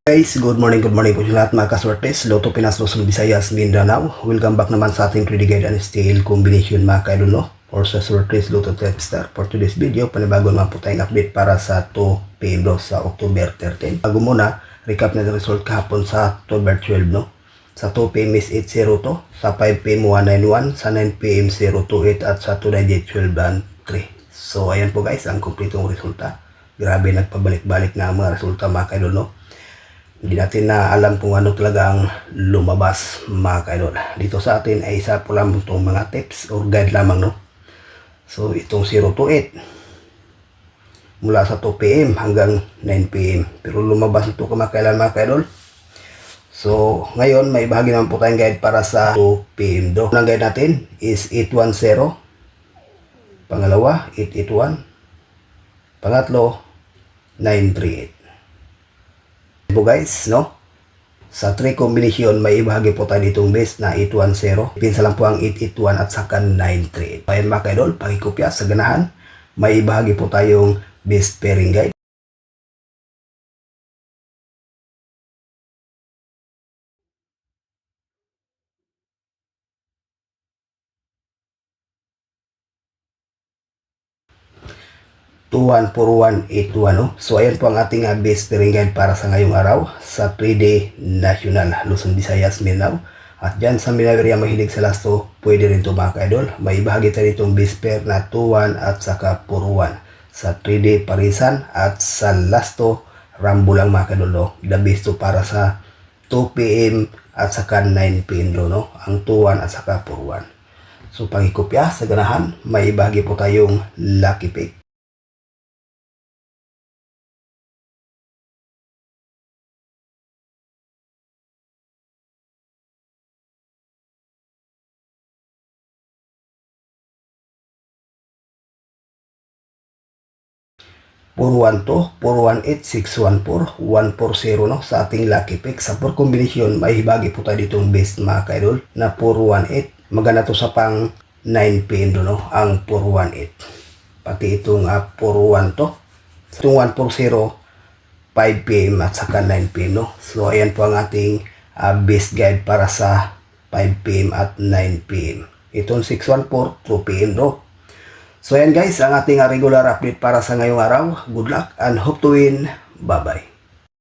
Guys, good morning po sa lahat mga kaswertes. Lotto Pinas, Luzon, Visayas, Mindanao. Welcome back naman sa ating 3D Guide and Style Combination mga kaidol, no? Or sa Swertes Lotto Tipstar. For today's video, panibago naman po tayong update para sa 2 PM sa October 13. Bago muna, recap na result kahapon sa October 12, no? Sa 2 PM is 802, sa 5 PM 191, sa 9 PM 028 at sa 2 12 and 3. So ayan po guys, ang kumpletong resulta. Grabe, nagpabalik-balik na ang mga resulta mga kaidol, no? Hindi natin na alam kung ano talaga ang lumabas mga kaidol. Dito sa atin ay isa po lang itong mga tips or guide lamang, no? So itong 0 to 8 mula sa 2 PM hanggang 9 PM. Pero lumabas ito kamakailan mga kaidol. So ngayon may bahagi naman po tayong guide para sa 2 PM do. Ang guide natin is 810. Pangalawa 881. Pangatlo 938. Po guys, no? Sa 3 combination may ibahagi po tayo ditong base na 810. Pinsa lang po ang 881 at saka 938. Ayan mga kaidol, pakikopya sa ganahan. May ibahagi po tayong base pairing guide. no? So ayan po ang ating base pairing guide para sa ngayong araw sa 3D National Luzon, Visayas, Mindanao. At dyan sa Mindanao area mahilig sa lasto, pwede rin ito mga kaidol. May bahagi tayo itong base pair na 2-1 at saka 4-1 sa 3D Parisan at sa lasto Rambo lang mga kaidol, no? The best to para sa 2 PM at saka 9 PM no? Ang 2-1 at saka 4-1. So pangikopya sa ganahan, may bahagi po tayong lucky pick. Puro 1 to, 418, 614, 140 no, sa ating lucky pick. Sa 4 combination, may hibagi po tayo ditong best mga kaidol na 418. Maganda to sa pang 9 PM do, no, ang 418. Pati itong 41 to. Itong 140, 5 PM at saka 9 PM no. So ayan po ang ating best guide para sa 5 PM at 9 PM. Itong 614, 2 PM do. So yan guys, ang ating regular update para sa ngayong araw. Good luck and hope to win. Bye-bye.